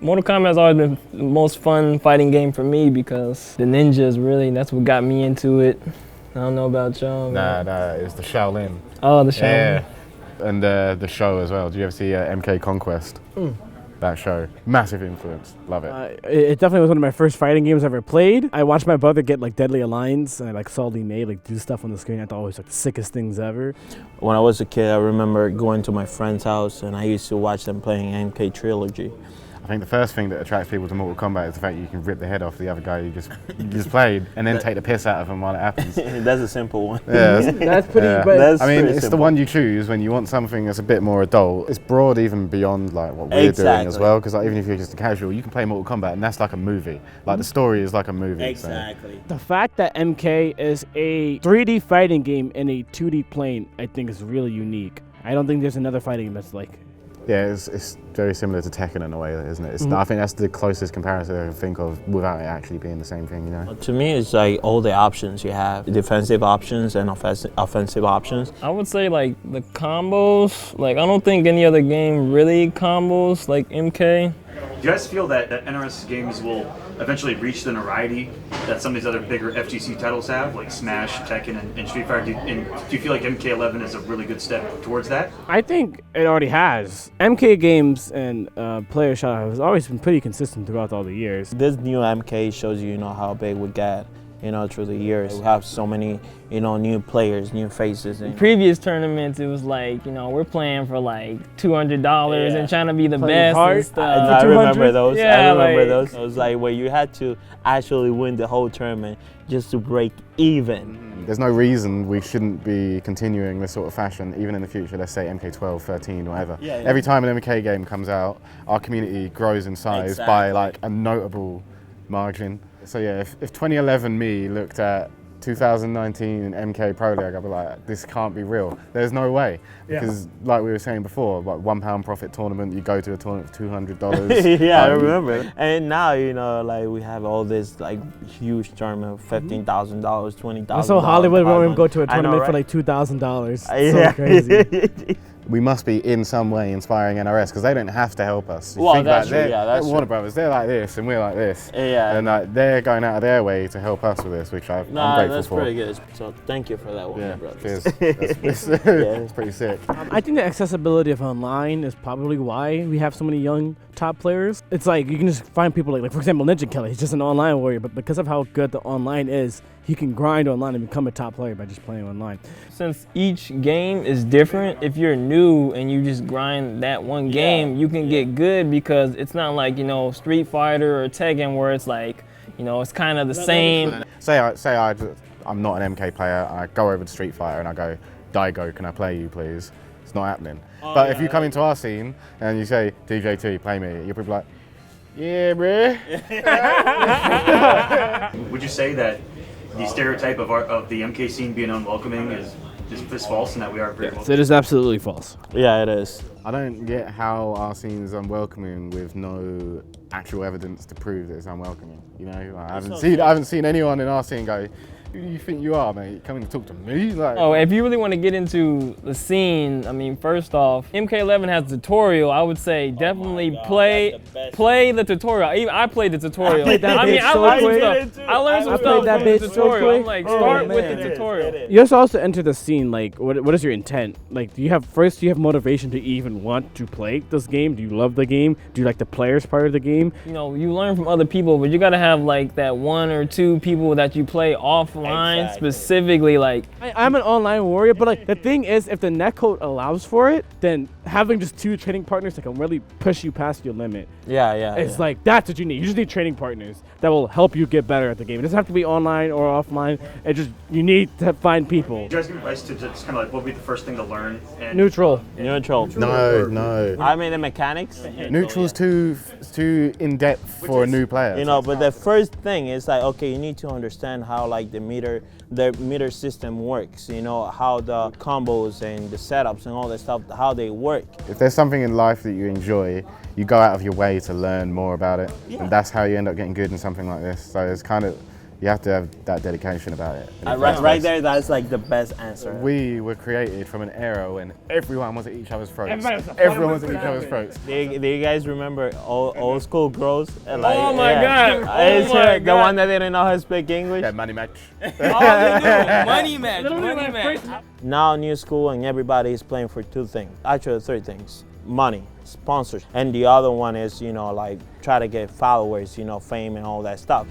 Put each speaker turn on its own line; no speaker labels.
Mortal Kombat has always been the most fun fighting game for me because the ninjas really, that's what got me into it. I don't know about y'all.
Nah, it was the Shaolin.
Oh, the Shaolin.
Yeah. And the show as well. Did you ever see MK Conquest? That show. Massive influence. Love it.
It definitely was one of my first fighting games I ever played. I watched my brother get like Deadly Alliance and I like saw Lee May like do stuff on the screen. I thought it was like the sickest things ever.
When I was a kid, I remember going to my friend's house and I used to watch them playing MK Trilogy.
I think the first thing that attracts people to Mortal Kombat is the fact you can rip the head off the other guy you just played and then take the piss out of him while it happens.
That's a simple one.
Yeah,
that's pretty.
yeah.
But
I mean, it's
simple.
the one you choose when you want something that's a bit more adult. It's broad even beyond like what we're doing as well. Because like, even if you're just a casual, you can play Mortal Kombat and that's like a movie. Like the story is like a movie.
Exactly.
The fact that MK is a 3D fighting game in a 2D plane, I think is really unique. I don't think there's another fighting game that's like.
Yeah, it's very similar to Tekken in a way, isn't it? I think that's the closest comparison I can think of without it actually being the same thing, you know?
To me, it's like all the options you have, defensive options and offensive options.
I would say like the combos, like I don't think any other game really combos like MK.
Do you guys feel that NRS games will eventually reach the notoriety that some of these other bigger FGC titles have, like Smash, Tekken, and Street Fighter? Do you feel like MK11 is a really good step towards that?
I think it already has. MK games and player shot has always been pretty consistent throughout all the years.
This new MK shows you, how big we get, through the years. We have so many, new players, new faces.
In previous tournaments, it was like, we're playing for like $200 and trying to be the best and stuff.
I remember those.
Yeah,
I remember
like,
those. It was like where you had to actually win the whole tournament just to break even.
There's no reason we shouldn't be continuing this sort of fashion, even in the future. Let's say MK12, 13, whatever.
Yeah.
Every time an MK game comes out, our community grows in size by like a notable margin. So yeah, if 2011 me looked at 2019 MK Pro League, I'd be like, this can't be real. There's no way. Because like we were saying before, like £1 profit tournament, you go to a tournament for $200.
Yeah, I remember. And now, like we have all this like huge tournament, $15,000, $20,000.
So Hollywood won't even go to a tournament
right?
for like $2,000.
Yeah.
So crazy.
We must be in some way inspiring NRS because they don't have to help us.
Well,
think
that's
about
true. Yeah, that's
Warner
true.
Brothers, they're like this and we're like this.
Yeah.
And they're going out of their way to help us with this, which I'm grateful
that's
for.
pretty good. So thank you for that one,
Yeah,
brothers.
cheers. It's pretty sick.
I think the accessibility of online is probably why we have so many young top players. It's like you can just find people like for example, Ninja Killer. He's just an online warrior, but because of how good the online is, he can grind online and become a top player by just playing online.
Since each game is different, if you're new and you just grind that one game, you can get good because it's not like, Street Fighter or Tekken where it's like, it's kind of the same.
Say I'm not an MK player, I go over to Street Fighter and I go, Daigo, can I play you please? It's not happening. But if you come into our scene and you say, DJ2, play me, you're probably like, yeah, bruh.
Would you say that the stereotype of the MK scene being unwelcoming is false and that we are pretty welcoming?
It is absolutely false.
Yeah, it is.
I don't get how our scene is unwelcoming with no actual evidence to prove that it's unwelcoming. Like, I haven't seen anyone in our scene go, who do you think you are, mate? Coming to talk to me? Like,
Oh, if you really want to get into the scene, I mean, first off, MK11 has a tutorial. I would say definitely play the tutorial. Even I played the tutorial. I learned some stuff from the tutorial. I'm like, start with the tutorial.
You have to also enter the scene. Like, what is your intent? Like, do you have motivation to even want to play this game? Do you love the game? Do you like the players part of the game?
You learn from other people, but you gotta have like that one or two people that you play offline specifically. Like,
I'm an online warrior, but like the thing is, if the netcode allows for it, then having just two training partners that can really push you past your limit. It's like that's what you need. You just need training partners that will help you get better at the game. It doesn't have to be online or offline. You need to find people.
Do you guys give advice to just kind of like what would be the first thing to learn? And
Neutral.
No.
I mean the mechanics.
Neutral's too in-depth for a new player.
But the first thing is like, okay, you need to understand how like the meter system works, how the combos and the setups and all that stuff, how they work.
If there's something in life that you enjoy, you go out of your way to learn more about it. And that's how you end up getting good in something like this. So it's kind of You have to have that dedication about it.
Right there, that's like the best answer.
We were created from an era when everyone was at each other's throats.
Everyone
was at each other's throats.
Do you guys remember old school girls?
Oh my God! Oh my
The
God.
one that didn't know how to speak English.
Yeah, money match.
All they do, money match, money match.
Now new school and everybody is playing for two things. Actually, three things: money, sponsors, and the other one is like try to get followers, fame and all that stuff.